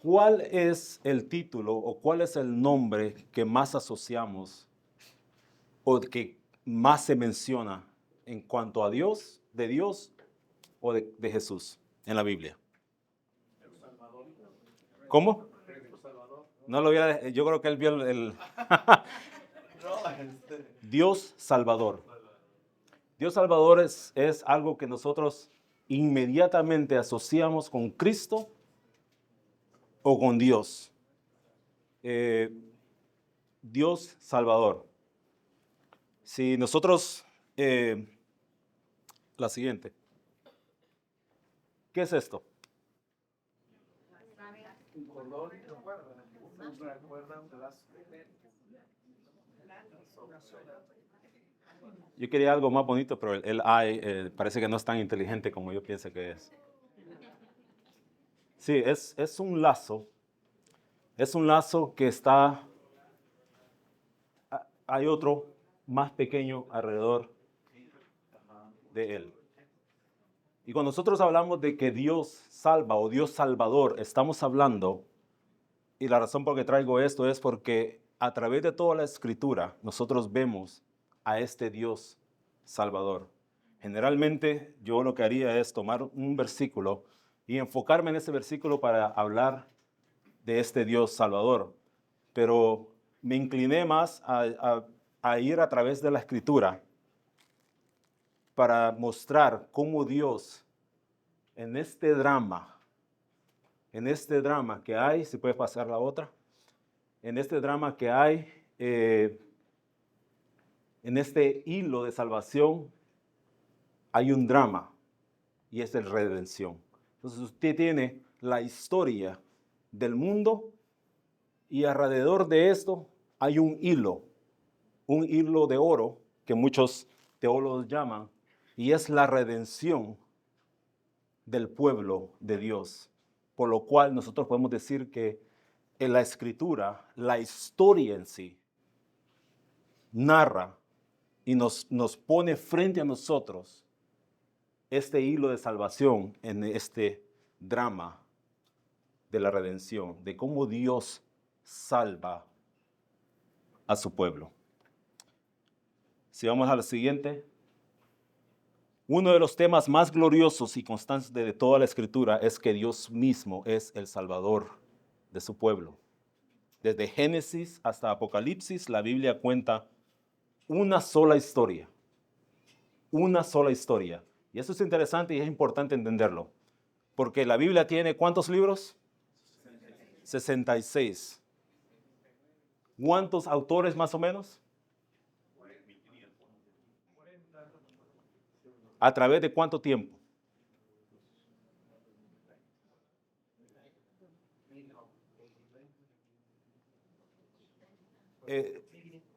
¿cuál es el título o cuál es el nombre que más asociamos o que más se menciona en cuanto a Dios, de Dios o de Jesús en la Biblia? ¿Cómo? No lo hubiera, yo creo que él vio Dios Salvador. Dios Salvador es algo que nosotros inmediatamente asociamos con Cristo o con Dios. Dios Salvador. Si nosotros, la siguiente, ¿qué es esto? Un color, una cuerda, un lazo. Yo quería algo más bonito, pero el ay parece que no es tan inteligente como yo pienso que es. Sí, es un lazo. Es un lazo que está, hay otro más pequeño alrededor de él. Y cuando nosotros hablamos de que Dios salva o Dios salvador, estamos hablando, y la razón por la que traigo esto es porque a través de toda la escritura nosotros vemos a este Dios salvador. Generalmente yo lo que haría es tomar un versículo y enfocarme en ese versículo para hablar de este Dios salvador. Pero me incliné más a ir a través de la escritura para mostrar cómo Dios en este drama que hay, si puede pasar la otra, en este drama que hay, en este hilo de salvación, hay un drama y es la redención. Entonces usted tiene la historia del mundo y alrededor de esto hay un hilo de oro que muchos teólogos llaman, y es la redención del pueblo de Dios. Por lo cual nosotros podemos decir que en la escritura, la historia en sí, narra y nos pone frente a nosotros este hilo de salvación en este drama de la redención, de cómo Dios salva a su pueblo. Si vamos a la siguiente. Uno de los temas más gloriosos y constantes de toda la escritura es que Dios mismo es el Salvador de su pueblo. Desde Génesis hasta Apocalipsis, la Biblia cuenta una sola historia. Una sola historia. Y eso es interesante y es importante entenderlo. Porque la Biblia tiene ¿cuántos libros? 66. ¿Cuántos autores más o menos? ¿A través de cuánto tiempo?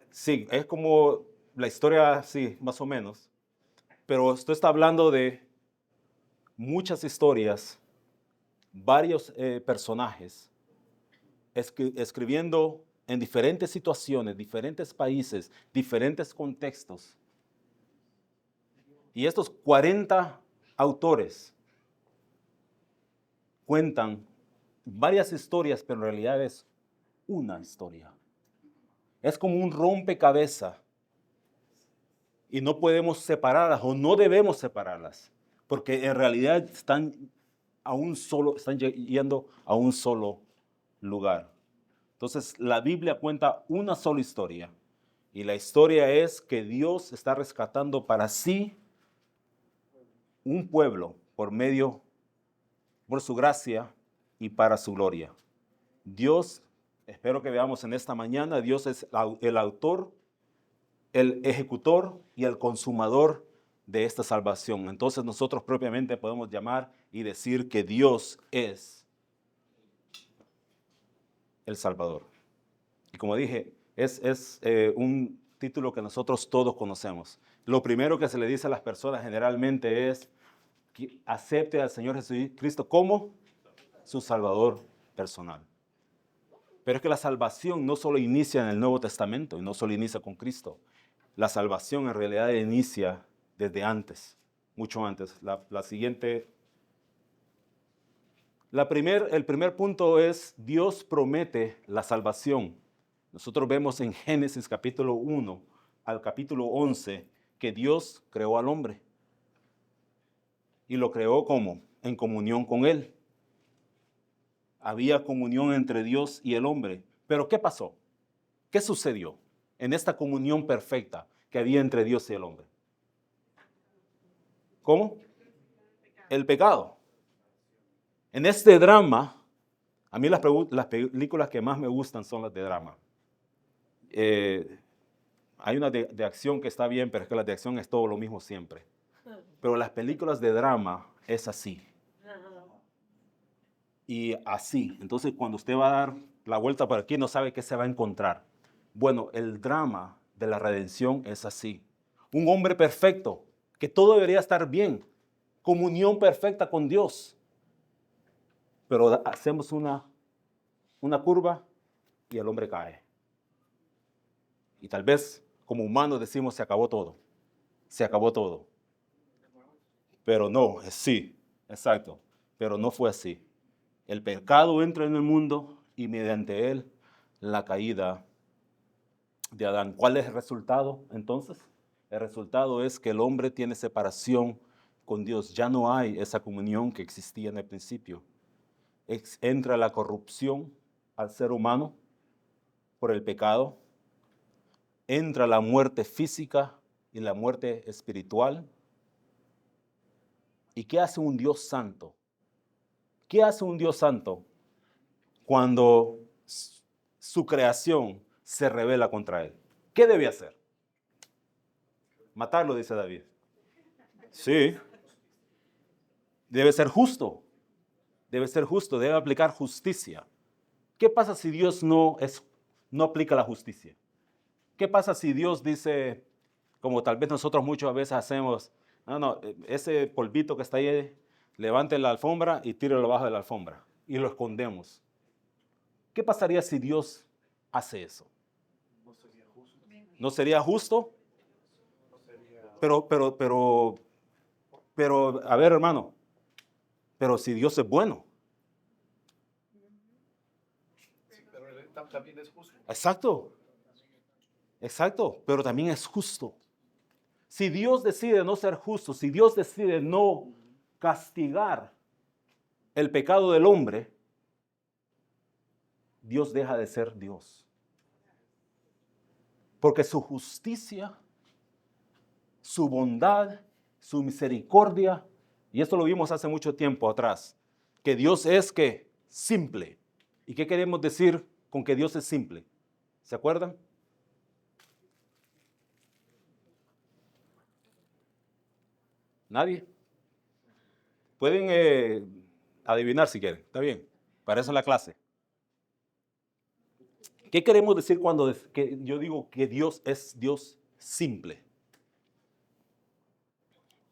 Sí, es como la historia, sí, más o menos. Pero esto está hablando de muchas historias, varios personajes, escribiendo en diferentes situaciones, diferentes países, diferentes contextos. Y estos 40 autores cuentan varias historias, pero en realidad es una historia. Es como un rompecabezas. Y no podemos separarlas o no debemos separarlas, porque en realidad están yendo a un solo lugar. Entonces, la Biblia cuenta una sola historia. Y la historia es que Dios está rescatando para sí un pueblo por su gracia y para su gloria. Dios, espero que veamos en esta mañana, Dios es el autor, el ejecutor y el consumador de esta salvación. Entonces nosotros propiamente podemos llamar y decir que Dios es el Salvador. Y como dije, es un título que nosotros todos conocemos. Lo primero que se le dice a las personas generalmente es que acepte al Señor Jesucristo como su Salvador personal. Pero es que la salvación no solo inicia en el Nuevo Testamento y no solo inicia con Cristo. La salvación en realidad inicia desde antes, mucho antes. La siguiente El primer punto es Dios promete la salvación. Nosotros vemos en Génesis capítulo 1 al capítulo 11 que Dios creó al hombre. Y lo creó ¿cómo? En comunión con Él. Había comunión entre Dios y el hombre. Pero ¿qué pasó? ¿Qué sucedió en esta comunión perfecta que había entre Dios y el hombre? ¿Cómo? El pecado. En este drama, a mí las películas que más me gustan son las de drama. Hay una de acción que está bien, pero es que las de acción es todo lo mismo siempre. Pero las películas de drama es así. Y así. Entonces, cuando usted va a dar la vuelta por aquí, no sabe qué se va a encontrar. Bueno, el drama de la redención es así. Un hombre perfecto, que todo debería estar bien. Comunión perfecta con Dios. Pero hacemos una curva y el hombre cae. Y tal vez como humanos decimos, se acabó todo. Se acabó todo. Pero no, sí, exacto. Pero no fue así. El pecado entra en el mundo y mediante él la caída de Adán. ¿Cuál es el resultado entonces? El resultado es que el hombre tiene separación con Dios. Ya no hay esa comunión que existía en el principio. Entra la corrupción al ser humano por el pecado. Entra la muerte física y la muerte espiritual. ¿Y qué hace un Dios santo? ¿Qué hace un Dios santo cuando su creación se rebela contra él? ¿Qué debe hacer? Matarlo, dice David. Sí. Debe ser justo. Debe ser justo, debe aplicar justicia. ¿Qué pasa si Dios no aplica la justicia? ¿Qué pasa si Dios dice, como tal vez nosotros muchas veces hacemos, no, ese polvito que está ahí, levante la alfombra y tírelo abajo de la alfombra y lo escondemos? ¿Qué pasaría si Dios hace eso? No sería justo. ¿No sería justo? No sería... Pero, a ver, hermano, pero si Dios es bueno. Sí, pero él también es justo. Exacto, exacto, pero también es justo. Si Dios decide no ser justo, si Dios decide no castigar el pecado del hombre, Dios deja de ser Dios. Porque su justicia, su bondad, su misericordia, y esto lo vimos hace mucho tiempo atrás, que Dios es que simple. ¿Y qué queremos decir con que Dios es simple? ¿Se acuerdan? ¿Nadie? Pueden adivinar si quieren, está bien, para eso es la clase. ¿Qué queremos decir cuando yo digo que Dios es Dios simple?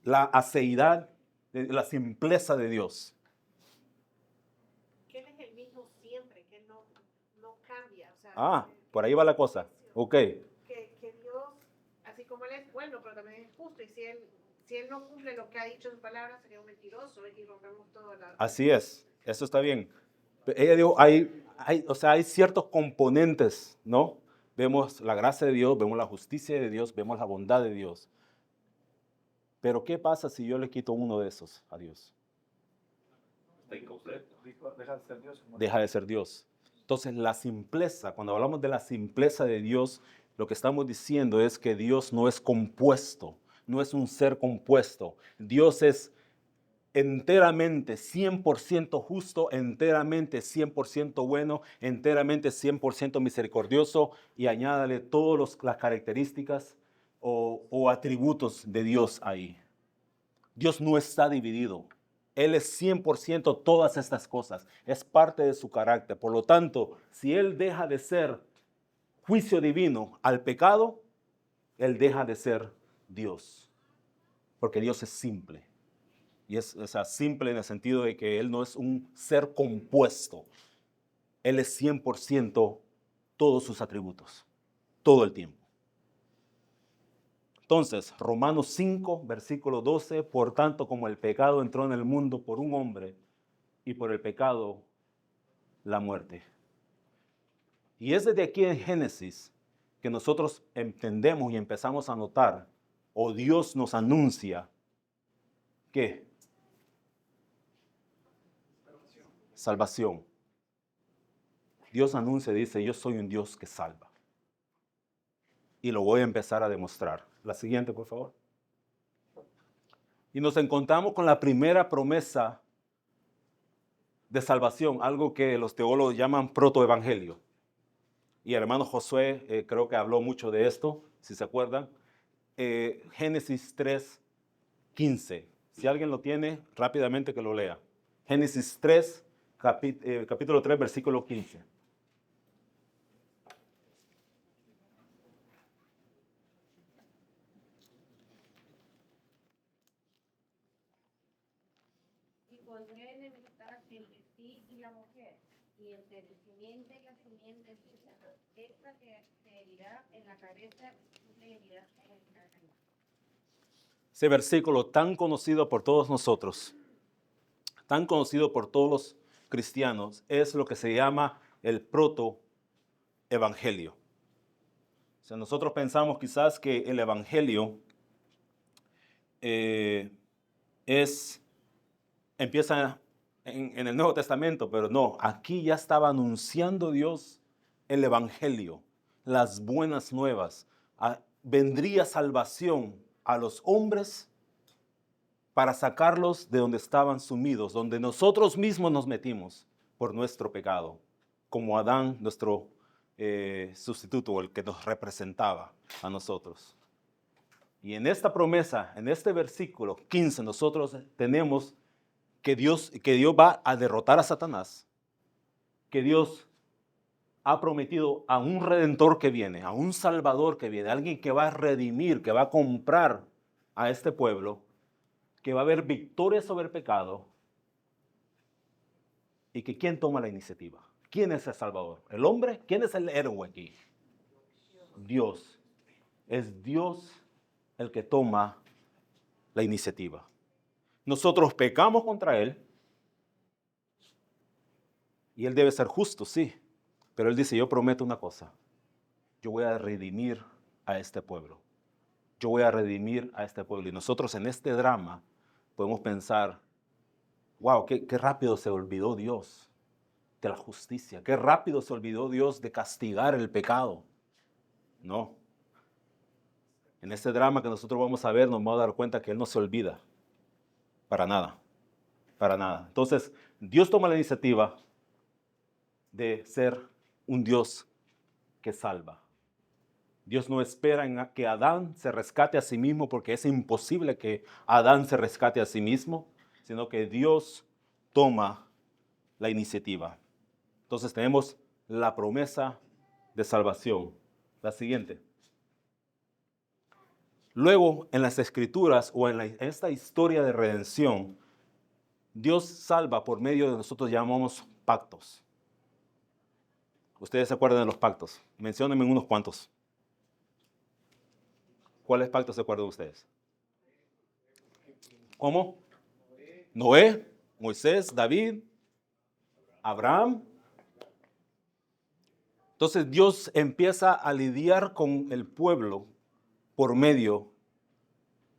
La aceidad, la simpleza de Dios. Que Él es el mismo siempre, que Él no cambia. O sea, Por ahí va la cosa. Ok. Que Dios, así como Él es bueno, pero también es justo. Y si él no cumple lo que ha dicho en sus palabras, sería un mentiroso y rompemos todo. Así es, eso está bien. Ella dijo, hay ciertos componentes, ¿no? Vemos la gracia de Dios, vemos la justicia de Dios, vemos la bondad de Dios. Pero ¿qué pasa si yo le quito uno de esos a Dios? Está incompleto. Deja de ser Dios. Deja de ser Dios. Entonces la simpleza, cuando hablamos de la simpleza de Dios, lo que estamos diciendo es que Dios no es compuesto, no es un ser compuesto. Dios es enteramente 100% justo, enteramente 100% bueno, enteramente 100% misericordioso, y añádale todas las características o atributos de Dios ahí. Dios no está dividido. Él es 100% todas estas cosas. Es parte de su carácter. Por lo tanto, si Él deja de ser juicio divino al pecado, Él deja de ser Dios. Porque Dios es simple. Y es simple en el sentido de que Él no es un ser compuesto. Él es 100% todos sus atributos, todo el tiempo. Entonces, Romanos 5, versículo 12, por tanto como el pecado entró en el mundo por un hombre, y por el pecado la muerte. Y es desde aquí en Génesis que nosotros entendemos y empezamos a notar, o Dios nos anuncia, ¿qué? Salvación. Dios anuncia, dice, yo soy un Dios que salva. Y lo voy a empezar a demostrar. La siguiente, por favor. Y nos encontramos con la primera promesa de salvación, algo que los teólogos llaman protoevangelio. Y el hermano Josué creo que habló mucho de esto, si se acuerdan. Génesis 3:15. Si alguien lo tiene, rápidamente que lo lea. Génesis 3, capítulo 3, versículo 15. Y pondré enemistad entre ti y la mujer, y entre tu simiente y la simiente tuya. Esta te herirá en la cabeza y tú le herirás en el calcañar. Ese versículo tan conocido por todos nosotros, tan conocido por todos los cristianos, es lo que se llama el protoevangelio. O sea, nosotros pensamos quizás que el evangelio empieza en el Nuevo Testamento, pero no, aquí ya estaba anunciando Dios el evangelio, las buenas nuevas. Vendría salvación a los hombres para sacarlos de donde estaban sumidos, donde nosotros mismos nos metimos por nuestro pecado, como Adán, nuestro sustituto, el que nos representaba a nosotros. Y en esta promesa, en este versículo 15, nosotros tenemos que Dios va a derrotar a Satanás, que Dios ha prometido a un redentor que viene, a un salvador que viene, alguien que va a redimir, que va a comprar a este pueblo, que va a haber victoria sobre el pecado y que ¿quién toma la iniciativa? ¿Quién es el salvador? ¿El hombre? ¿Quién es el héroe aquí? Dios. Es Dios el que toma la iniciativa. Nosotros pecamos contra Él y Él debe ser justo, sí, pero Él dice, yo prometo una cosa, yo voy a redimir a este pueblo. Yo voy a redimir a este pueblo. Y nosotros en este drama podemos pensar, wow, qué rápido se olvidó Dios de la justicia, qué rápido se olvidó Dios de castigar el pecado. No. En este drama que nosotros vamos a ver, nos vamos a dar cuenta que Él no se olvida. Para nada. Para nada. Entonces, Dios toma la iniciativa de ser un Dios que salva. Dios no espera en que Adán se rescate a sí mismo, porque es imposible que Adán se rescate a sí mismo, sino que Dios toma la iniciativa. Entonces tenemos la promesa de salvación. La siguiente. Luego, en las Escrituras o en esta historia de redención, Dios salva por medio de nosotros llamamos pactos. ¿Ustedes se acuerdan de los pactos? Menciónenme unos cuantos. ¿Cuáles pactos se acuerdan ustedes? ¿Cómo? Noé, Moisés, David, Abraham. Entonces Dios empieza a lidiar con el pueblo por medio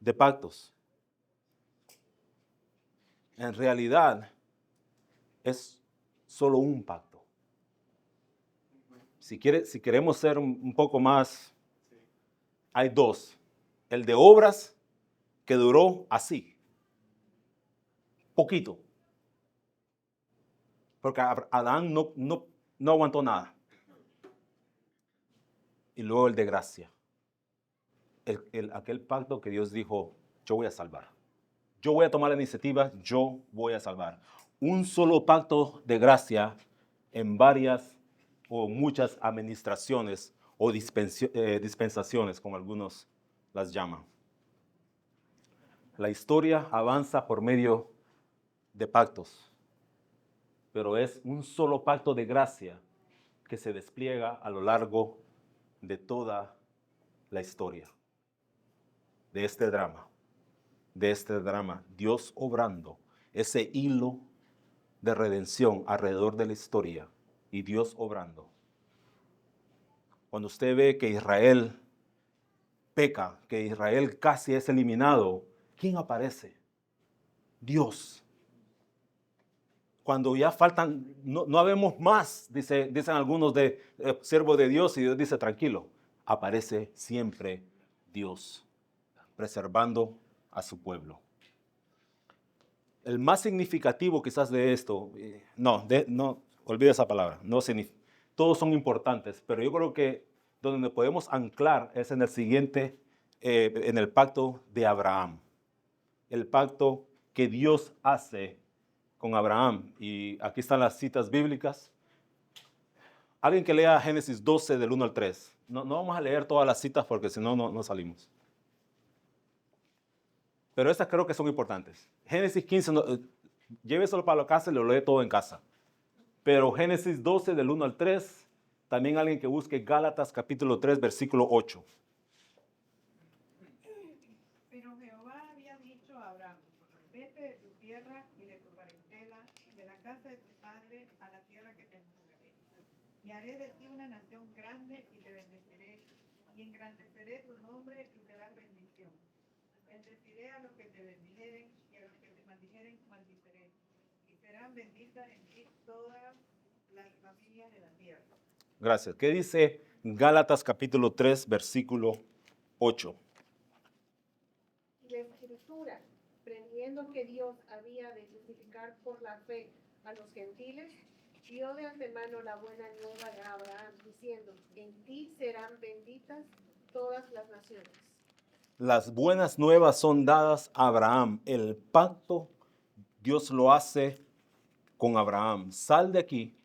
de pactos. En realidad es solo un pacto. Si queremos ser un poco más, hay dos. El de obras, que duró así, poquito. Porque Adán no aguantó nada. Y luego el de gracia. Aquel pacto que Dios dijo, yo voy a salvar. Yo voy a tomar la iniciativa, yo voy a salvar. Un solo pacto de gracia en varias o muchas administraciones o dispensaciones, como algunos las llaman. La historia avanza por medio de pactos, pero es un solo pacto de gracia que se despliega a lo largo de toda la historia, de este drama, Dios obrando ese hilo de redención alrededor de la historia y Dios obrando. Cuando usted ve que Israel peca, que Israel casi es eliminado, ¿quién aparece? Dios. Cuando ya faltan, no habemos más, dicen algunos de siervos de Dios, y Dios dice, tranquilo, aparece siempre Dios, preservando a su pueblo. El más significativo quizás de esto, no, olvide esa palabra, todos son importantes, pero yo creo que donde nos podemos anclar es en el siguiente, en el pacto de Abraham. El pacto que Dios hace con Abraham. Y aquí están las citas bíblicas. Alguien que lea Génesis 12 del 1 al 3. No vamos a leer todas las citas porque si no, no salimos. Pero estas creo que son importantes. Génesis 15, lléveselo para la casa y lo lee todo en casa. Pero Génesis 12 del 1 al 3, también alguien que busque Gálatas capítulo 3, versículo 8. Pero Jehová había dicho a Abraham, vete de tu tierra y de tu parentela, de la casa de tu padre, a la tierra que te mostraré. Y haré de ti una nación grande y te bendeciré, y engrandeceré tu nombre y te daré bendición. Bendeciré a los que te bendijeren, y a los que te maldijeren, maldiciré. Y serán benditas en ti todas las familias de la tierra. Gracias. ¿Qué dice Gálatas capítulo 3, versículo 8? Y la Escritura, previendo que Dios había de justificar por la fe a los gentiles, dio de antemano la buena nueva de Abraham, diciendo, en ti serán benditas todas las naciones. Las buenas nuevas son dadas a Abraham. El pacto Dios lo hace con Abraham. Sal de aquí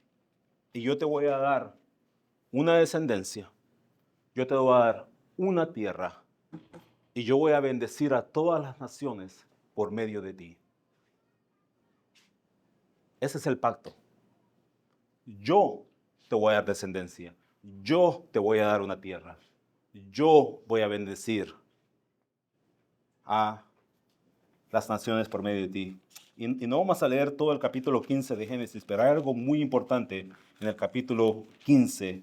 y yo te voy a dar una descendencia. Yo te voy a dar una tierra y yo voy a bendecir a todas las naciones por medio de ti. Ese es el pacto. Yo te voy a dar descendencia. Yo te voy a dar una tierra. Yo voy a bendecir a las naciones por medio de ti. Y no vamos a leer todo el capítulo 15 de Génesis, pero hay algo muy importante en el capítulo 15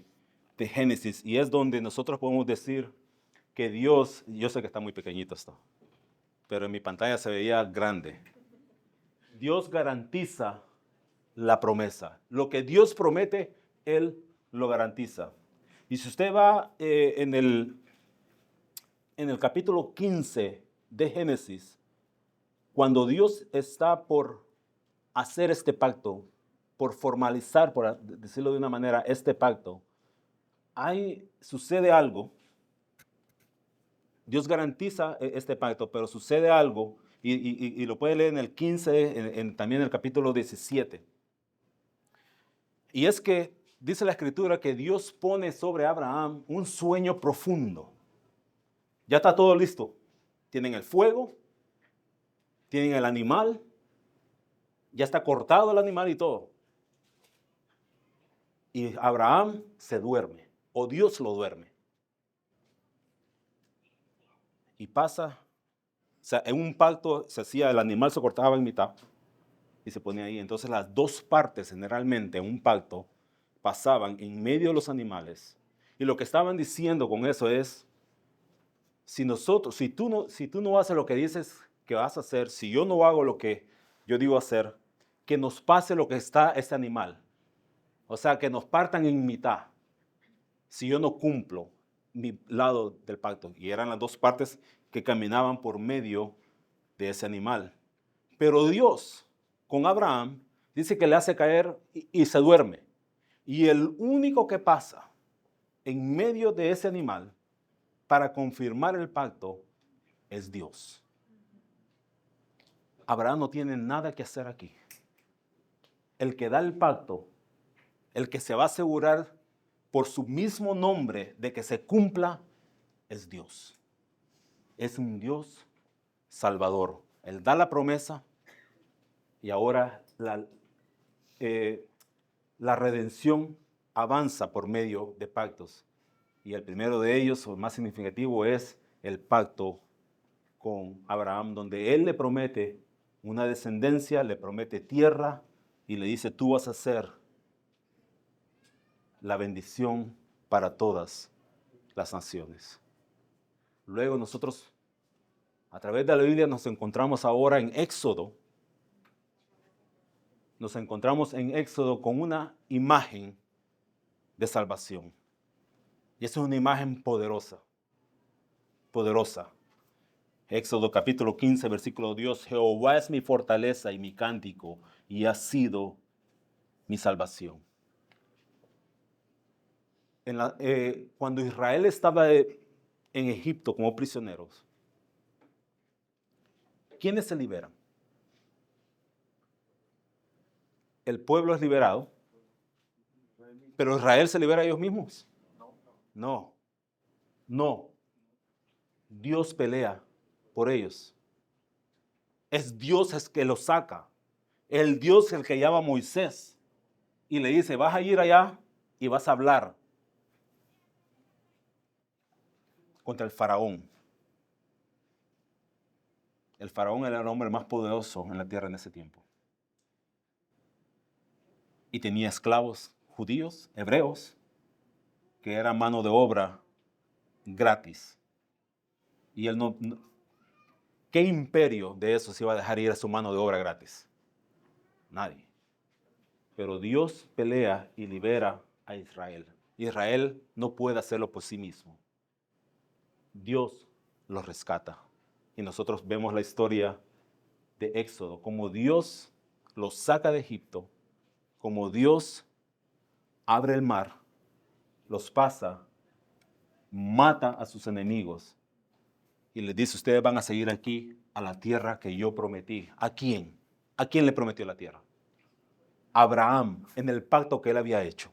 de Génesis, y es donde nosotros podemos decir que Dios, yo sé que está muy pequeñito esto, pero en mi pantalla se veía grande. Dios garantiza la promesa. Lo que Dios promete, Él lo garantiza. Y si usted va en el capítulo 15 de Génesis, cuando Dios está por hacer este pacto, por formalizar, por decirlo de una manera, este pacto, sucede algo. Dios garantiza este pacto, pero sucede algo, y lo puede leer en el 15, también en el capítulo 17. Y es que dice la Escritura que Dios pone sobre Abraham un sueño profundo. Ya está todo listo. Tienen el fuego, tienen el animal, ya está cortado el animal y todo. Y Abraham se duerme, o Dios lo duerme. Y pasa, o sea, en un pacto se hacía, el animal se cortaba en mitad y se ponía ahí. Entonces las dos partes generalmente en un pacto pasaban en medio de los animales. Y lo que estaban diciendo con eso es, si tú no haces lo que dices que vas a hacer, si yo no hago lo que yo digo hacer, que nos pase lo que está este animal. O sea, que nos partan en mitad si yo no cumplo mi lado del pacto. Y eran las dos partes que caminaban por medio de ese animal. Pero Dios, con Abraham, dice que le hace caer y se duerme. Y el único que pasa en medio de ese animal para confirmar el pacto es Dios. Abraham no tiene nada que hacer aquí. El que da el pacto, el que se va a asegurar por su mismo nombre de que se cumpla, es Dios. Es un Dios salvador. Él da la promesa y ahora la redención avanza por medio de pactos. Y el primero de ellos, o el más significativo, es el pacto con Abraham, donde él le promete una descendencia, le promete tierra y le dice, tú vas a ser la bendición para todas las naciones. Luego nosotros, a través de la Biblia, nos encontramos ahora en Éxodo. Nos encontramos en Éxodo con una imagen de salvación. Y esa es una imagen poderosa. Poderosa. Éxodo capítulo 15, versículo 2. Jehová es mi fortaleza y mi cántico, y ha sido mi salvación. Cuando Israel estaba en Egipto como prisioneros, ¿quiénes se liberan? El pueblo es liberado, pero Israel se libera a ellos mismos. No, no. Dios pelea por ellos. Es Dios el que los saca. El Dios el que llama a Moisés y le dice, vas a ir allá y vas a hablar contra el faraón. El faraón era el hombre más poderoso en la tierra en ese tiempo. Y tenía esclavos judíos, hebreos, que eran mano de obra gratis. Y él ¿qué imperio de eso se iba a dejar ir a su mano de obra gratis? Nadie. Pero Dios pelea y libera a Israel. Israel no puede hacerlo por sí mismo. Dios los rescata. Y nosotros vemos la historia de Éxodo, como Dios los saca de Egipto, como Dios abre el mar, los pasa, mata a sus enemigos y les dice, ustedes van a seguir aquí a la tierra que yo prometí. ¿A quién? ¿A quién le prometió la tierra? A Abraham, en el pacto que él había hecho.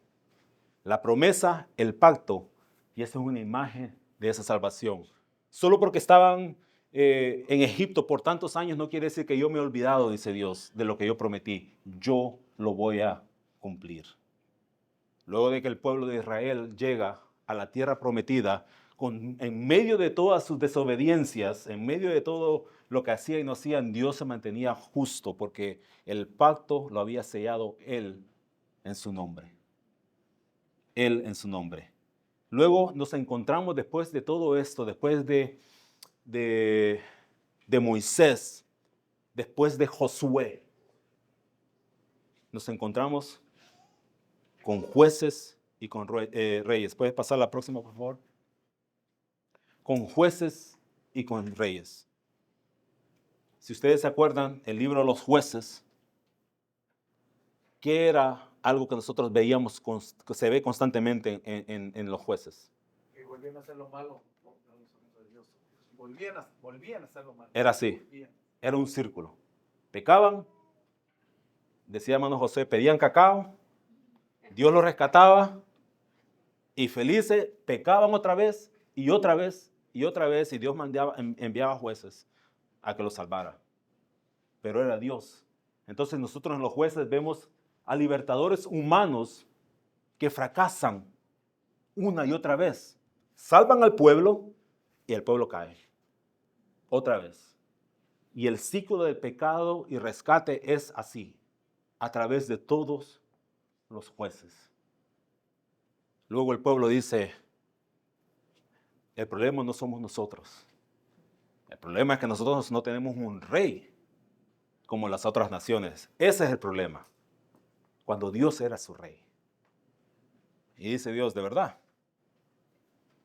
La promesa, el pacto, y esa es una imagen de esa salvación. Solo porque estaban en Egipto por tantos años no quiere decir que yo me he olvidado, dice Dios, de lo que yo prometí. Yo lo voy a cumplir. Luego de que el pueblo de Israel llega a la tierra prometida, en medio de todas sus desobediencias, en medio de todo lo que hacían y no hacían, Dios se mantenía justo porque el pacto lo había sellado Él en su nombre. Él en su nombre. Luego nos encontramos después de todo esto, después de Moisés, después de Josué, nos encontramos con jueces y con reyes. ¿Puedes pasar la próxima, por favor? Con jueces y con reyes. Si ustedes se acuerdan, el libro de los jueces, ¿qué era algo que nosotros veíamos, que se ve constantemente en los jueces? Que volvían a hacer lo malo. Volvían a hacer lo malo. Era así, era un círculo. Pecaban, decía hermano José, pedían cacao, Dios los rescataba y felices pecaban otra vez y otra vez y otra vez y Dios enviaba jueces a que los salvara. Pero era Dios. Entonces nosotros en los jueces vemos a libertadores humanos que fracasan una y otra vez. Salvan al pueblo y el pueblo cae. Otra vez. Y el ciclo del pecado y rescate es así, a través de todos los jueces. Luego el pueblo dice, el problema no somos nosotros. El problema es que nosotros no tenemos un rey como las otras naciones. Ese es el problema. Cuando Dios era su rey. Y dice Dios, ¿de verdad?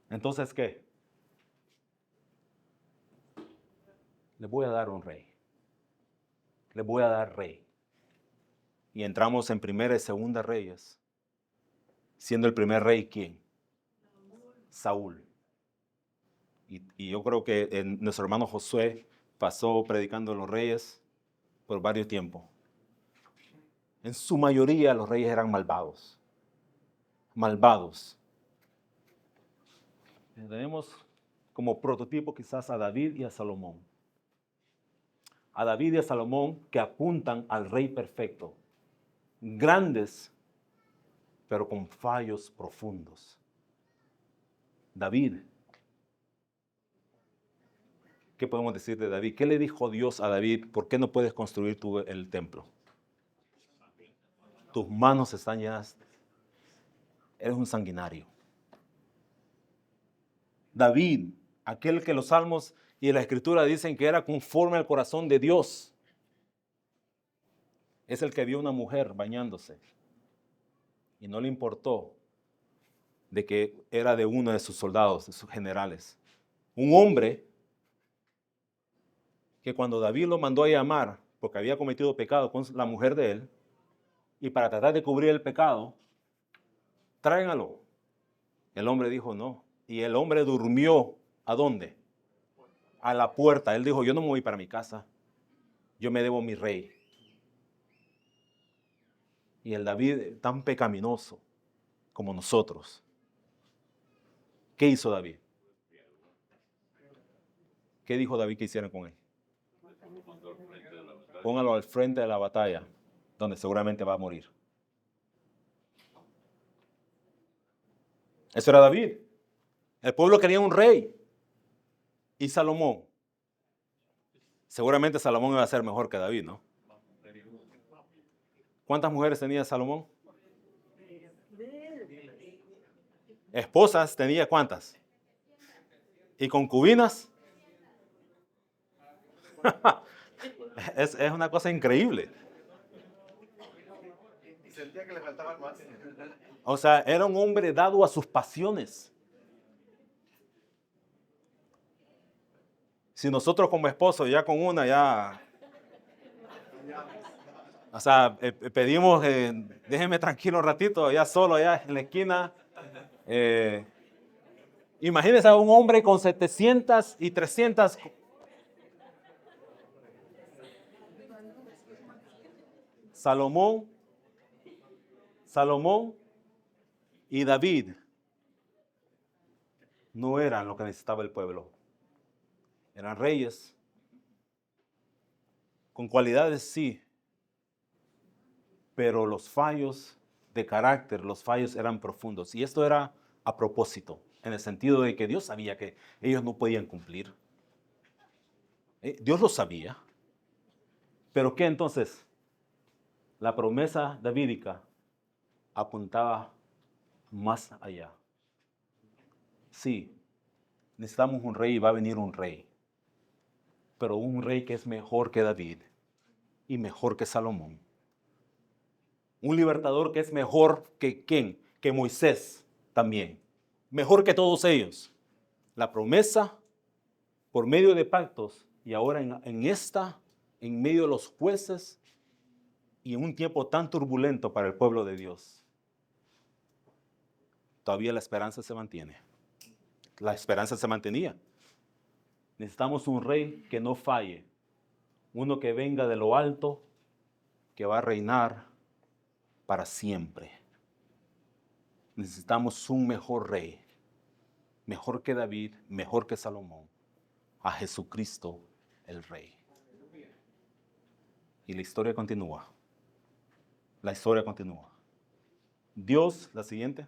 Entonces, ¿qué? Le voy a dar un rey. Le voy a dar rey. Y entramos en Primera y Segunda Reyes. Siendo el primer rey, ¿quién? Saúl. Y yo creo que nuestro hermano Josué pasó predicando a los reyes por varios tiempos. En su mayoría los reyes eran malvados. Malvados. Tenemos como prototipo quizás a David y a Salomón. A David y a Salomón que apuntan al rey perfecto. Grandes, pero con fallos profundos. David. ¿Qué podemos decir de David? ¿Qué le dijo Dios a David? ¿Por qué no puedes construir tú el templo? tus manos están llenas, eres un sanguinario. David, aquel que los salmos y la escritura dicen que era conforme al corazón de Dios, es el que vio una mujer bañándose y no le importó de que era de uno de sus soldados, de sus generales. Un hombre que cuando David lo mandó a llamar porque había cometido pecado con la mujer de él, y para tratar de cubrir el pecado, tráiganlo. El hombre dijo no. Y el hombre durmió, ¿a dónde? A la puerta. Él dijo, yo no me voy para mi casa. Yo me debo a mi rey. Y el David, tan pecaminoso como nosotros, ¿qué hizo David? ¿Qué dijo David que hicieran con él? Póngalo al frente de la batalla, donde seguramente va a morir. Eso era David. El pueblo quería un rey. Y Salomón. Seguramente Salomón iba a ser mejor que David, ¿no? ¿Cuántas mujeres tenía Salomón? Esposas tenía ¿cuántas? ¿Y concubinas? Es una cosa increíble. Sentía que le faltaba más. O sea, era un hombre dado a sus pasiones. Si nosotros como esposos ya con una ya... O sea, pedimos, déjenme tranquilo un ratito, ya solo, ya en la esquina. Imagínense a un hombre con 700 y 300... Salomón y David no eran lo que necesitaba el pueblo. Eran reyes, con cualidades sí, pero los fallos de carácter, los fallos eran profundos. Y esto era a propósito, en el sentido de que Dios sabía que ellos no podían cumplir. Dios lo sabía. ¿Pero qué entonces? La promesa davídica apuntaba más allá. Sí, necesitamos un rey y va a venir un rey. Pero un rey que es mejor que David y mejor que Salomón. Un libertador que es mejor que ¿quién? Que Moisés también. Mejor que todos ellos. La promesa por medio de pactos y ahora en medio de los jueces y en un tiempo tan turbulento para el pueblo de Dios. Todavía la esperanza se mantiene. La esperanza se mantenía. Necesitamos un rey que no falle. Uno que venga de lo alto, que va a reinar para siempre. Necesitamos un mejor rey. Mejor que David, mejor que Salomón. A Jesucristo el Rey. Y la historia continúa. La historia continúa. Dios, la siguiente,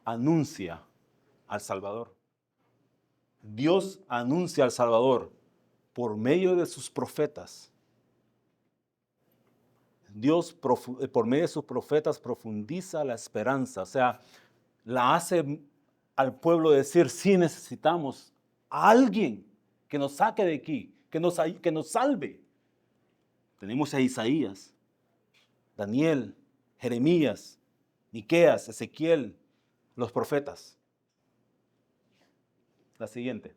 anuncia al Salvador. Dios anuncia al Salvador por medio de sus profetas. Dios por medio de sus profetas profundiza la esperanza, o sea, la hace al pueblo decir, sí necesitamos a alguien que nos saque de aquí, que nos salve. Tenemos a Isaías, Daniel, Jeremías, Miqueas, Ezequiel, los profetas. La siguiente.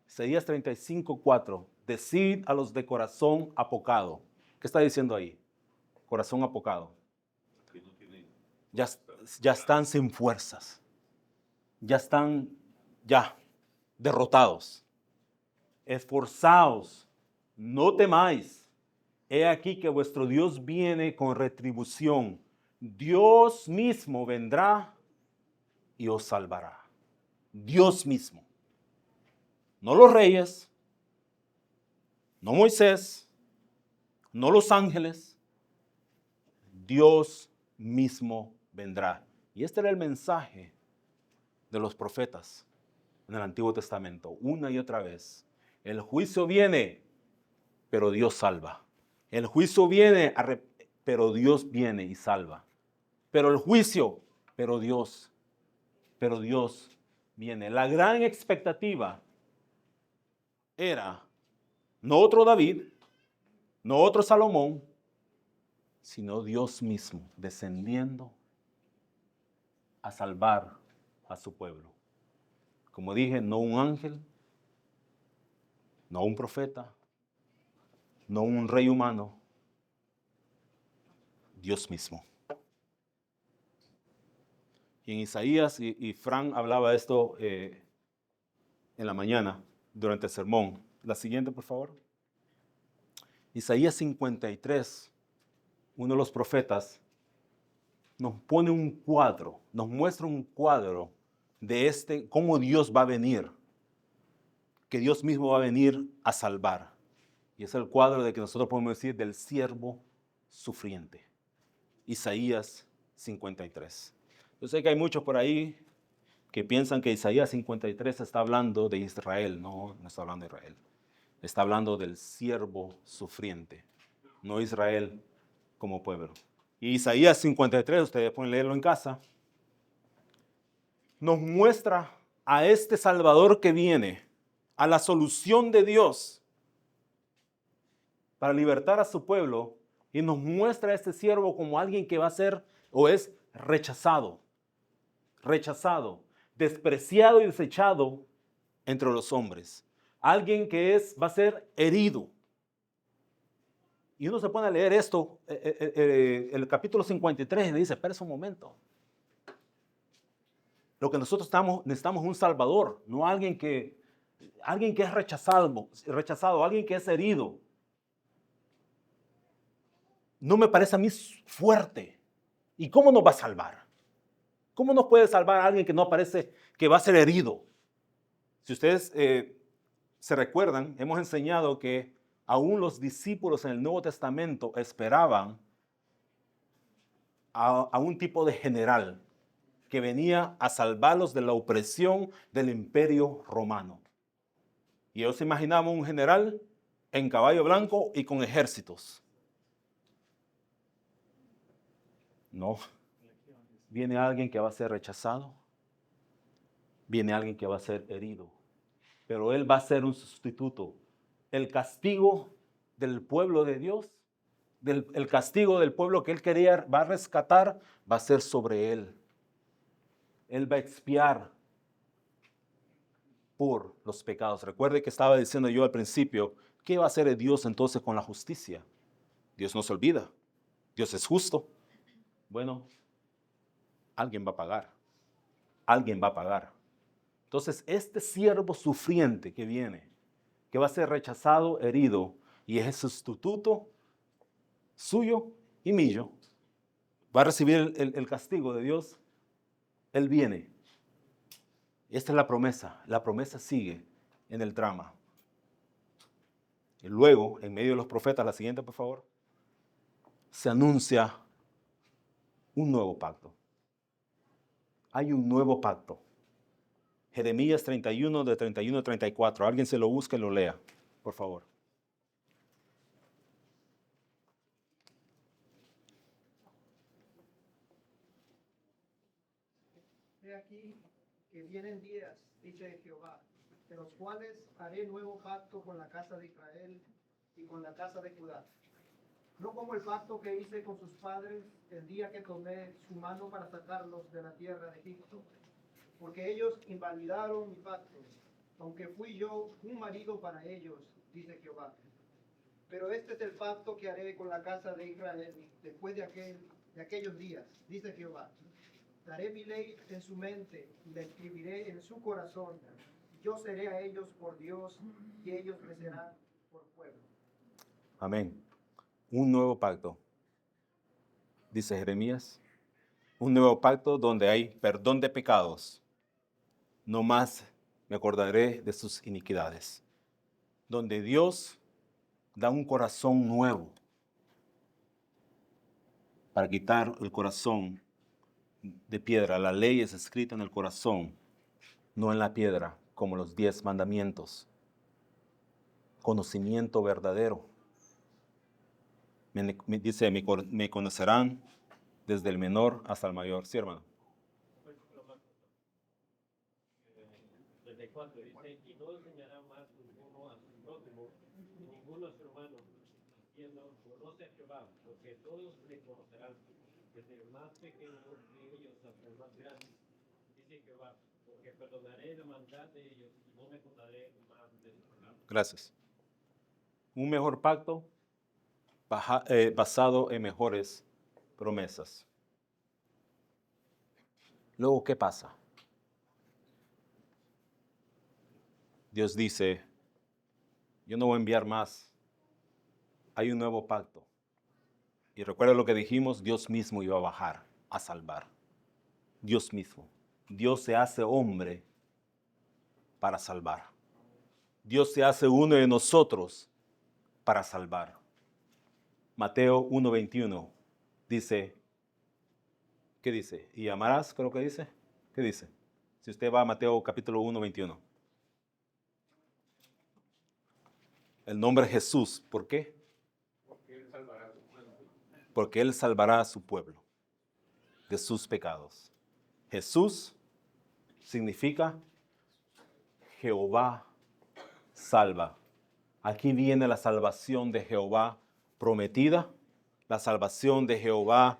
Isaías 35:4. Decid a los de corazón apocado. ¿Qué está diciendo ahí? Corazón apocado. Ya están sin fuerzas. Ya están derrotados. Esforzaos, no temáis. He aquí que vuestro Dios viene con retribución. Dios mismo vendrá y os salvará. Dios mismo. No los reyes, no Moisés, no los ángeles. Dios mismo vendrá. Y este era el mensaje de los profetas en el Antiguo Testamento, una y otra vez. El juicio viene, pero Dios salva. El juicio viene, pero Dios viene y salva. Pero el juicio, pero Dios viene. La gran expectativa era no otro David, no otro Salomón, sino Dios mismo descendiendo a salvar a su pueblo. Como dije, no un ángel, no un profeta, no un rey humano, Dios mismo. Y en Isaías, y Fran hablaba de esto en la mañana, durante el sermón. La siguiente, por favor. Isaías 53, uno de los profetas, nos pone un cuadro, nos muestra un cuadro de cómo Dios va a venir, que Dios mismo va a venir a salvar. Y es el cuadro de que nosotros podemos decir del siervo sufriente. Isaías 53. Yo sé que hay muchos por ahí que piensan que Isaías 53 está hablando de Israel. No, no está hablando de Israel. Está hablando del siervo sufriente, no Israel como pueblo. Y Isaías 53, ustedes pueden leerlo en casa, nos muestra a este Salvador que viene, a la solución de Dios para libertar a su pueblo, y nos muestra a este siervo como alguien que va a ser o es rechazado, despreciado y desechado entre los hombres. Alguien que va a ser herido. Y uno se pone a leer esto, el capítulo 53, y dice, espera un momento. Lo que nosotros necesitamos es un Salvador, no alguien que es rechazado, alguien que es herido. No me parece a mí fuerte. ¿Y cómo nos va a salvar? ¿Cómo nos puede salvar a alguien que no parece que va a ser herido? Si ustedes se recuerdan, hemos enseñado que aún los discípulos en el Nuevo Testamento esperaban a un tipo de general que venía a salvarlos de la opresión del Imperio Romano. Y ellos se imaginaban un general en caballo blanco y con ejércitos. No. Viene alguien que va a ser rechazado. Viene alguien que va a ser herido. Pero Él va a ser un sustituto. El castigo del pueblo de Dios, el castigo del pueblo que Él va a rescatar, va a ser sobre Él. Él va a expiar por los pecados. Recuerde que estaba diciendo yo al principio, ¿qué va a hacer Dios entonces con la justicia? Dios no se olvida. Dios es justo. Bueno, alguien va a pagar. Alguien va a pagar. Entonces, este siervo sufriente que viene, que va a ser rechazado, herido, y es el sustituto suyo y mío, va a recibir el castigo de Dios. Él viene. Esta es la promesa. La promesa sigue en el drama. Y luego, en medio de los profetas, la siguiente, por favor, se anuncia un nuevo pacto. Hay un nuevo pacto. Jeremías 31, de 31 a 34. Alguien se lo busque y lo lea, por favor. He aquí que vienen días, dice Jehová, de los cuales haré nuevo pacto con la casa de Israel y con la casa de Judá. No como el pacto que hice con sus padres el día que tomé su mano para sacarlos de la tierra de Egipto, porque ellos invalidaron mi pacto, aunque fui yo un marido para ellos, dice Jehová. Pero este es el pacto que haré con la casa de Israel después de aquellos días, dice Jehová. Daré mi ley en su mente y la escribiré en su corazón. Yo seré a ellos por Dios y ellos me serán por pueblo. Amén. Un nuevo pacto, dice Jeremías. Un nuevo pacto donde hay perdón de pecados. No más me acordaré de sus iniquidades. Donde Dios da un corazón nuevo para quitar el corazón de piedra. La ley es escrita en el corazón, no en la piedra, como los 10 mandamientos. Conocimiento verdadero. Dice, me conocerán desde el menor hasta el mayor. Sí, hermano. Desde 4 dice, y no enseñará más uno a su prójimo, y ninguno a su hermano, diciendo, conoce a Jehová, porque todos le conocerán, desde el más pequeño de ellos hasta el más grande, dice Jehová, porque perdonaré la maldad de ellos y no me acordaré más de su pecado. Gracias. Un mejor pacto basado en mejores promesas. Luego, ¿qué pasa? Dios dice, yo no voy a enviar más. Hay un nuevo pacto. Y recuerda lo que dijimos, Dios mismo iba a bajar a salvar. Dios mismo. Dios se hace hombre para salvar. Dios se hace uno de nosotros para salvar. Mateo 1:21 dice, ¿qué dice? ¿Y amarás? Creo que dice. ¿Qué dice? Si usted va a Mateo capítulo 1:21. El nombre Jesús, ¿por qué? Porque Él salvará a su pueblo de sus pecados. Jesús significa Jehová salva. Aquí viene la salvación de Jehová prometida, la salvación de Jehová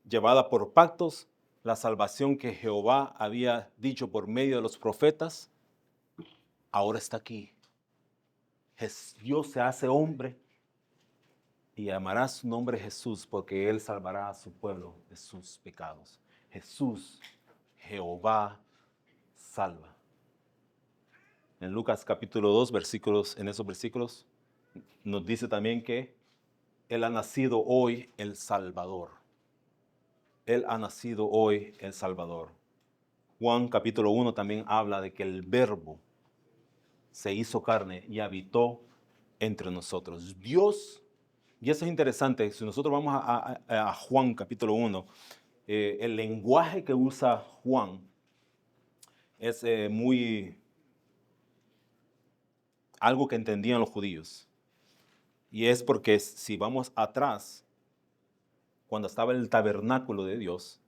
llevada por pactos, la salvación que Jehová había dicho por medio de los profetas, ahora está aquí. Dios se hace hombre y llamará su nombre Jesús porque Él salvará a su pueblo de sus pecados. Jesús, Jehová, salva. En Lucas capítulo 2, en esos versículos, nos dice también que Él ha nacido hoy el Salvador. Él ha nacido hoy el Salvador. Juan capítulo 1 también habla de que el Verbo se hizo carne y habitó entre nosotros. Dios, y eso es interesante, si nosotros vamos a Juan capítulo 1, el lenguaje que usa Juan es algo que entendían los judíos. Y es porque si vamos atrás, cuando estaba el tabernáculo de Dios,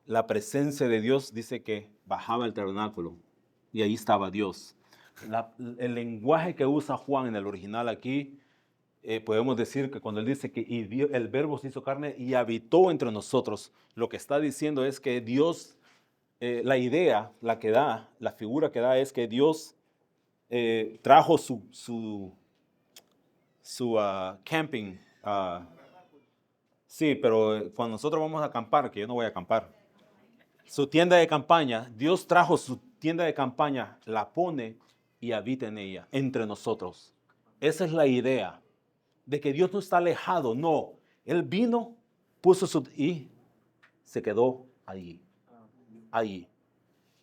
la presencia de Dios dice que bajaba el tabernáculo y ahí estaba Dios. El lenguaje que usa Juan en el original aquí, podemos decir que cuando él dice que el Verbo se hizo carne y habitó entre nosotros, lo que está diciendo es que Dios, la idea, la figura que da es que Dios trajo su camping. Sí, pero cuando nosotros vamos a acampar, que yo no voy a acampar, su tienda de campaña, Dios trajo su tienda de campaña, la pone y habita en ella, entre nosotros. Esa es la idea, de que Dios no está alejado, no. Él vino, y se quedó allí.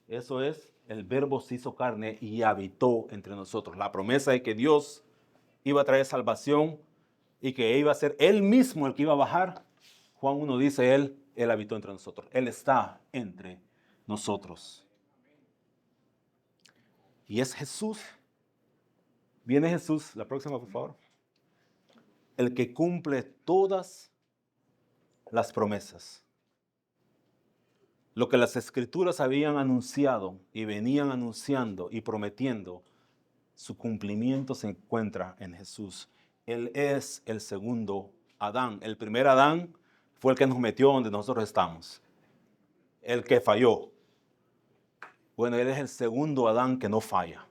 Eso es, el Verbo se hizo carne y habitó entre nosotros. La promesa de que Dios iba a traer salvación y que iba a ser Él mismo el que iba a bajar. Juan 1 dice, Él habitó entre nosotros. Él está entre nosotros. Y es Jesús. Viene Jesús, la próxima por favor. El que cumple todas las promesas. Lo que las Escrituras habían anunciado y venían anunciando y prometiendo, su cumplimiento se encuentra en Jesús. Él es el segundo Adán. El primer Adán fue el que nos metió donde nosotros estamos. El que falló. Bueno, Él es el segundo Adán que no falla.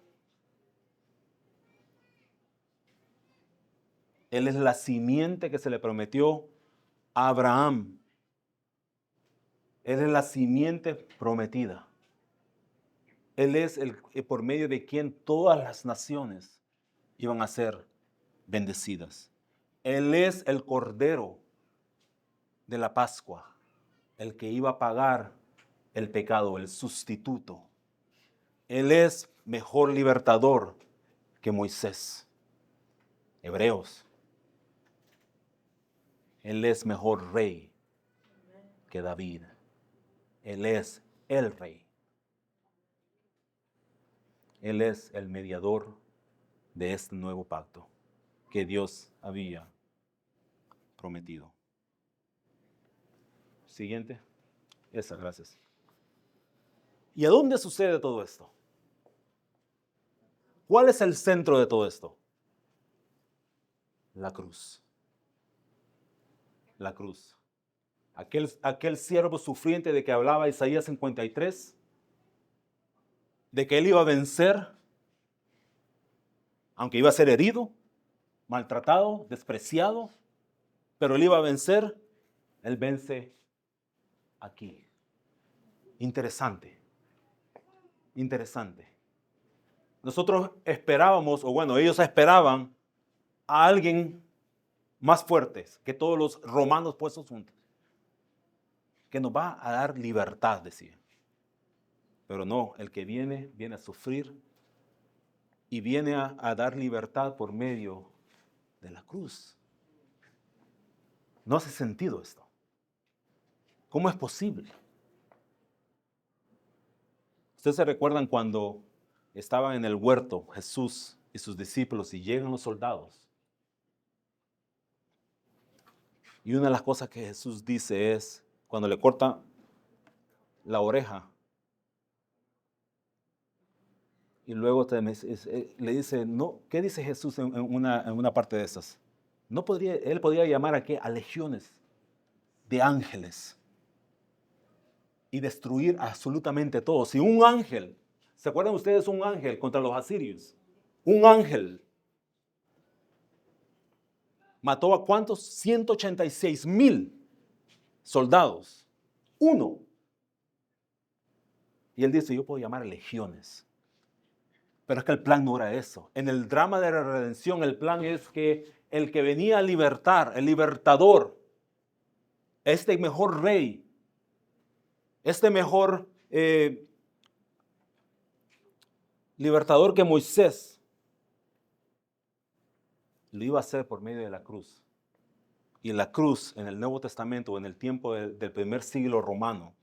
Él es la simiente que se le prometió a Abraham. Él es la simiente prometida. Él es el por medio de quien todas las naciones iban a ser bendecidas. Él es el Cordero de la Pascua, el que iba a pagar el pecado, el sustituto. Él es mejor libertador que Moisés. Hebreos. Él es mejor rey que David. Él es el rey. Él es el mediador de este nuevo pacto que Dios había prometido. Siguiente. Esa, gracias. ¿Y a dónde sucede todo esto? ¿Cuál es el centro de todo esto? La cruz. La cruz. Aquel siervo sufriente de que hablaba Isaías 53, de que él iba a vencer, aunque iba a ser herido, maltratado, despreciado, pero él iba a vencer, él vence aquí. Interesante, interesante. Nosotros esperábamos, o bueno, ellos esperaban a alguien más fuerte que todos los romanos puestos juntos, que nos va a dar libertad, decía. Pero no, el que viene a sufrir y viene a dar libertad por medio de la cruz. No hace sentido esto. ¿Cómo es posible? ¿Ustedes se recuerdan cuando estaban en el huerto Jesús y sus discípulos y llegan los soldados? Y una de las cosas que Jesús dice es, cuando le corta la oreja, y luego le dice, no, ¿qué dice Jesús en una parte de esas? Él podría llamar aquí a legiones de ángeles y destruir absolutamente todo. Si un ángel, ¿se acuerdan ustedes un ángel contra los asirios? Un ángel mató a ¿cuántos? 186,000 soldados. Uno. Y él dice, yo puedo llamar a legiones. Pero es que el plan no era eso. En el drama de la redención, el plan es que el que venía a libertar, el libertador, este mejor rey, este mejor libertador que Moisés, lo iba a hacer por medio de la cruz. Y la cruz en el Nuevo Testamento, en el tiempo del primer siglo romano,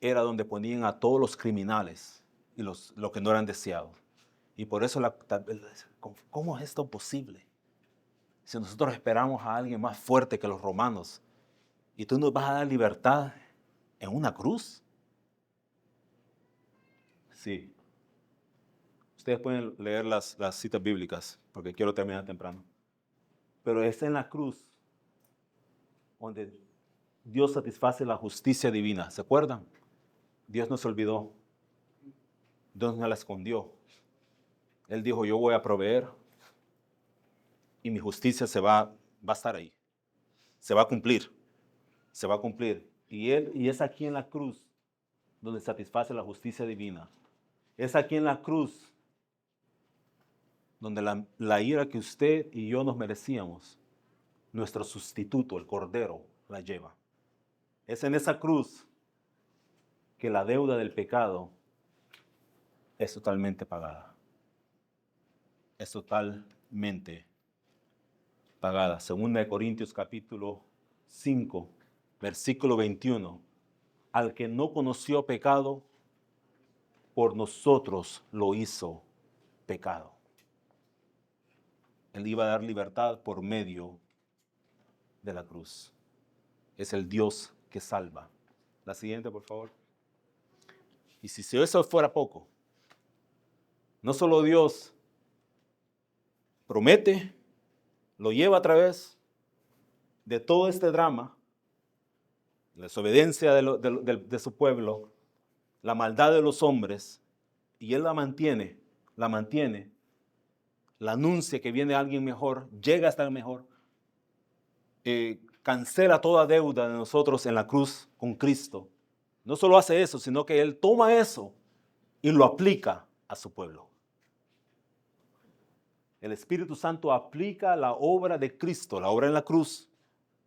era donde ponían a todos los criminales y los que no eran deseados. Y por eso, ¿cómo es esto posible? Si nosotros esperamos a alguien más fuerte que los romanos, y tú nos vas a dar libertad en una cruz. Sí. Ustedes pueden leer las citas bíblicas, porque quiero terminar temprano. Pero es en la cruz donde Dios satisface la justicia divina. ¿Se acuerdan? Dios no se olvidó. Dios no la escondió. Él dijo, yo voy a proveer y mi justicia va a estar ahí. Se va a cumplir. Se va a cumplir. Y es aquí en la cruz donde satisface la justicia divina. Es aquí en la cruz donde la ira que usted y yo nos merecíamos, nuestro sustituto, el Cordero, la lleva. Es en esa cruz que la deuda del pecado es totalmente pagada. Es totalmente pagada. 2 Corintios capítulo 5, versículo 21. Al que no conoció pecado, por nosotros lo hizo pecado. Él iba a dar libertad por medio de la cruz. Es el Dios que salva. La siguiente, por favor. Y si eso fuera poco, no solo Dios promete, lo lleva a través de todo este drama, la desobediencia de su pueblo, la maldad de los hombres, y Él la mantiene, la anuncia que viene alguien mejor, llega hasta el mejor, cancela toda deuda de nosotros en la cruz con Cristo. No solo hace eso, sino que Él toma eso y lo aplica a su pueblo. El Espíritu Santo aplica la obra de Cristo, la obra en la cruz,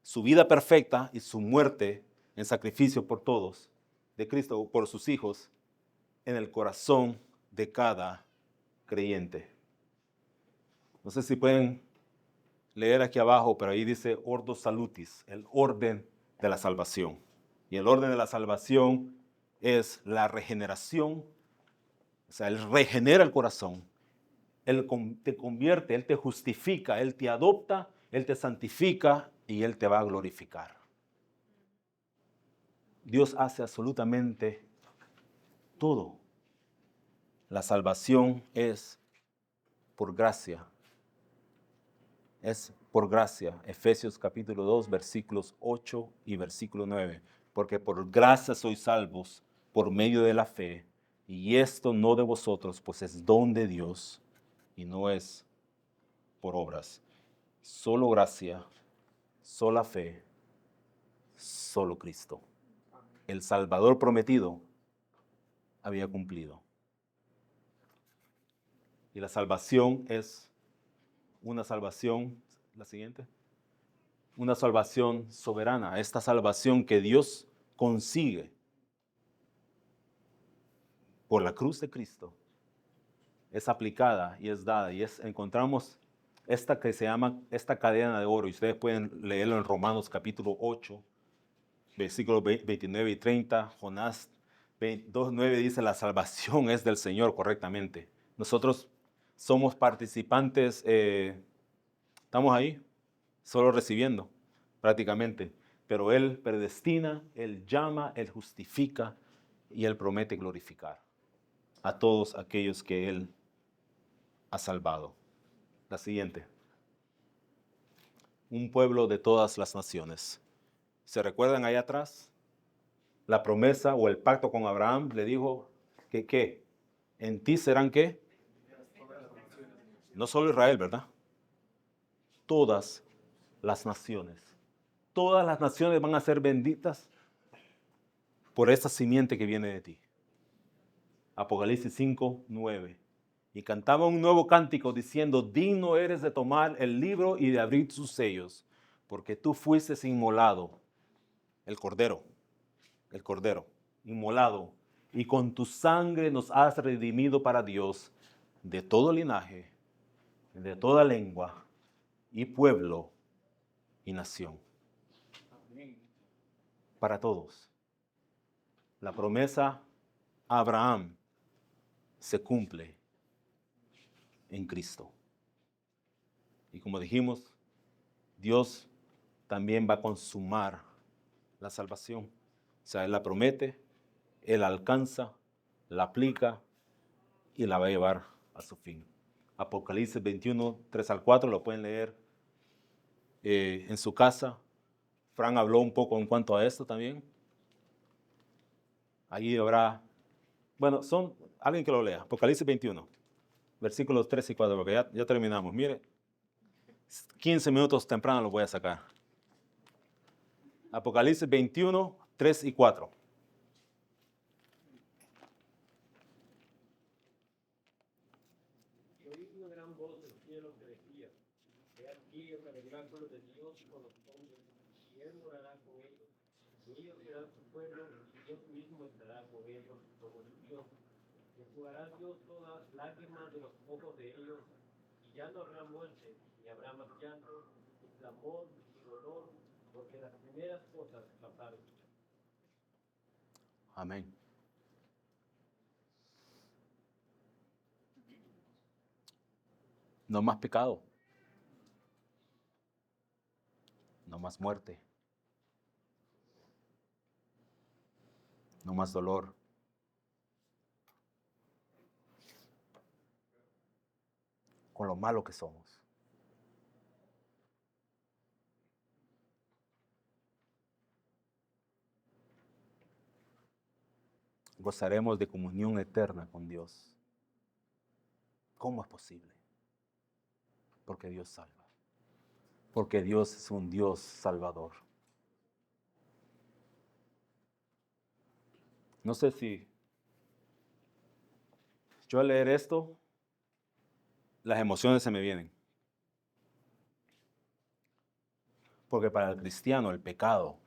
su vida perfecta y su muerte en sacrificio por todos, de Cristo, por sus hijos, en el corazón de cada creyente. No sé si pueden leer aquí abajo, pero ahí dice Ordo Salutis, el orden de la salvación. Y el orden de la salvación es la regeneración, o sea, Él regenera el corazón, Él te convierte, Él te justifica, Él te adopta, Él te santifica y Él te va a glorificar. Dios hace absolutamente todo. La salvación es por gracia. Es por gracia. Efesios capítulo 2, versículos 8 y versículo 9. Porque por gracia sois salvos por medio de la fe, y esto no de vosotros, pues es don de Dios y no es por obras. Solo gracia, sola fe, solo Cristo. El Salvador prometido había cumplido. Y la salvación es una salvación, la siguiente, una salvación soberana. Esta salvación que Dios consigue por la cruz de Cristo es aplicada y es dada. Y encontramos esta que se llama esta cadena de oro. Y ustedes pueden leerlo en Romanos capítulo 8, versículos 29 y 30. Jonás 2:9 dice: la salvación es del Señor, correctamente. Nosotros somos participantes, estamos ahí, solo recibiendo, prácticamente. Pero Él predestina, Él llama, Él justifica y Él promete glorificar a todos aquellos que Él ha salvado. La siguiente. Un pueblo de todas las naciones. ¿Se recuerdan ahí atrás? La promesa o el pacto con Abraham le dijo que ¿qué? En ti serán ¿qué? No solo Israel, ¿verdad? Todas las naciones. Todas las naciones van a ser benditas por esta simiente que viene de ti. Apocalipsis 5, 9. Y cantaba un nuevo cántico diciendo: digno eres de tomar el libro y de abrir sus sellos, porque tú fuiste inmolado, el cordero, inmolado, y con tu sangre nos has redimido para Dios de todo linaje, de toda lengua y pueblo y nación. Para todos. La promesa a Abraham se cumple en Cristo. Y como dijimos, Dios también va a consumar la salvación. O sea, Él la promete, Él la alcanza, la aplica y la va a llevar a su fin. Apocalipsis 21, 3 al 4, lo pueden leer en su casa. Fran habló un poco en cuanto a esto también. Allí habrá, bueno, alguien que lo lea. Apocalipsis 21, versículos 3 y 4, porque ya terminamos. Mire, 15 minutos temprano lo voy a sacar. Apocalipsis 21, 3 y 4. Y oí una gran voz del cielo que decía: he aquí el tabernáculo de Dios con los hombres, y Él morará con ellos, y ellos serán su pueblo, y Dios mismo estará con ellos como su Dios. Enjugará Dios todas las lágrimas de los ojos de ellos, y ya no habrá muerte, ni habrá más llanto, ni clamor, ni dolor, porque las primeras cosas pasaron. Amén. No más pecado. No más muerte. No más dolor. Con lo malo que somos. Gozaremos de comunión eterna con Dios. ¿Cómo es posible? Porque Dios salva. Porque Dios es un Dios salvador. No sé si yo al leer esto, las emociones se me vienen. Porque para el cristiano el pecado,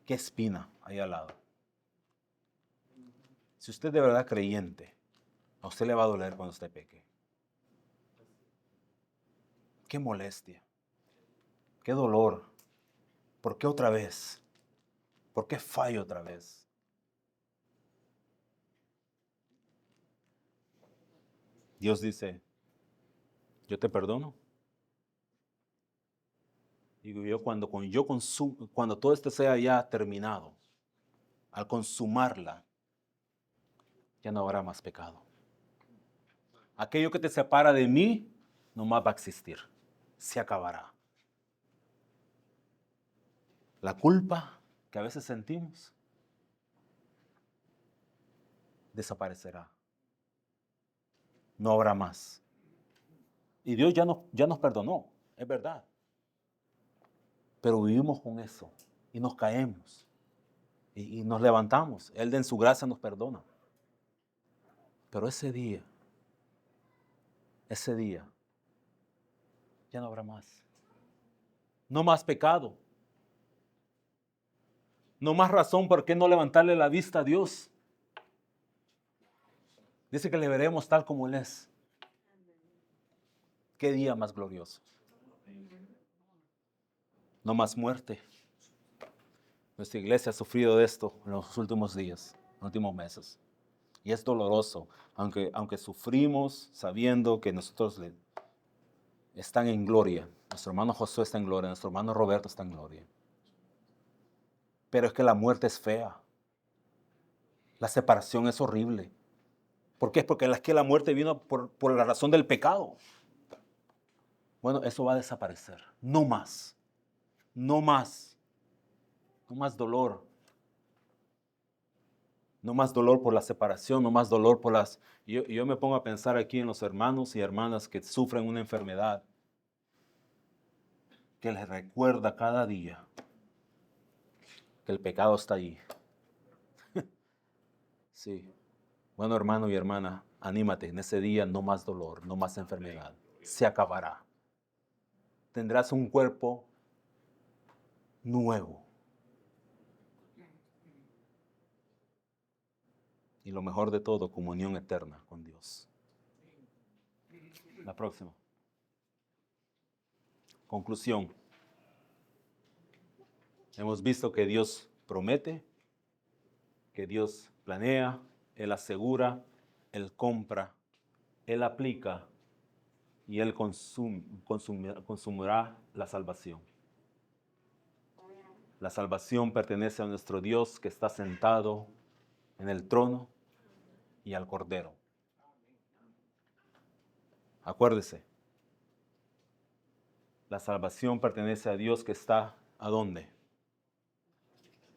qué espina ahí al lado. Si usted de verdad creyente, a usted le va a doler cuando usted peque. Qué molestia, qué dolor. ¿Por qué otra vez? ¿Por qué fallo otra vez? Dios dice: yo te perdono Digo yo, cuando todo esto sea ya terminado, al consumarla, ya no habrá más pecado. Aquello que te separa de mí no más va a existir. Se acabará. La culpa que a veces sentimos desaparecerá. No habrá más. Y Dios ya nos perdonó, es verdad. Pero vivimos con eso y nos caemos y nos levantamos. Él en su gracia nos perdona. Pero ese día, ya no habrá más. No más pecado. No más razón por qué no levantarle la vista a Dios. Dice que le veremos tal como Él es. Qué día más glorioso. No más muerte. Nuestra iglesia ha sufrido de esto en los últimos días, en los últimos meses. Y es doloroso, aunque sufrimos sabiendo que nosotros están en gloria. Nuestro hermano Josué está en gloria, nuestro hermano Roberto está en gloria. Pero es que la muerte es fea. La separación es horrible. ¿Por qué? Porque es que la muerte vino por la razón del pecado. Bueno, eso va a desaparecer. No más. No más. No más dolor. No más dolor por la separación, no más dolor por las... Yo me pongo a pensar aquí en los hermanos y hermanas que sufren una enfermedad que les recuerda cada día que el pecado está allí. Sí. Bueno, hermano y hermana, anímate. En ese día no más dolor, no más enfermedad. Se acabará. Tendrás un cuerpo nuevo. Y lo mejor de todo, comunión eterna con Dios. La próxima. Conclusión. Hemos visto que Dios promete, que Dios planea, Él asegura, Él compra, Él aplica y Él consumirá la salvación. La salvación pertenece a nuestro Dios que está sentado en el trono y al Cordero. Acuérdese, la salvación pertenece a Dios que está, ¿a dónde?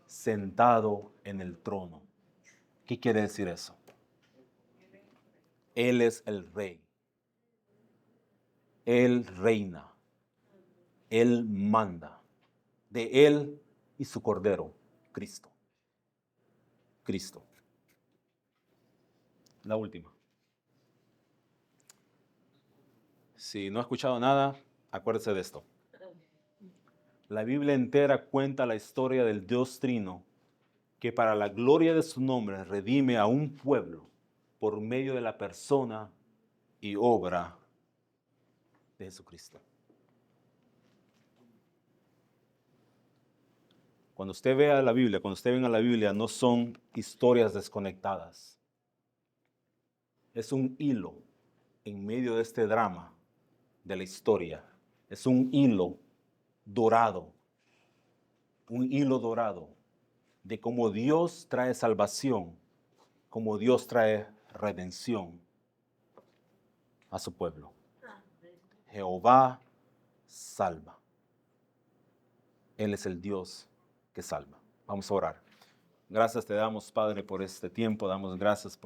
Sentado en el trono. ¿Qué quiere decir eso? Él es el Rey. Él reina. Él manda. De Él y su Cordero, Cristo. Cristo. La última. Si no ha escuchado nada, acuérdese de esto. La Biblia entera cuenta la historia del Dios Trino que para la gloria de su nombre redime a un pueblo por medio de la persona y obra de Jesucristo. Cuando usted vea la Biblia, cuando usted venga a la Biblia, no son historias desconectadas. Es un hilo en medio de este drama de la historia. Es un hilo dorado de cómo Dios trae salvación, cómo Dios trae redención a su pueblo. Jehová salva. Él es el Dios que salva. Vamos a orar. Gracias te damos, Padre, por este tiempo. Damos gracias por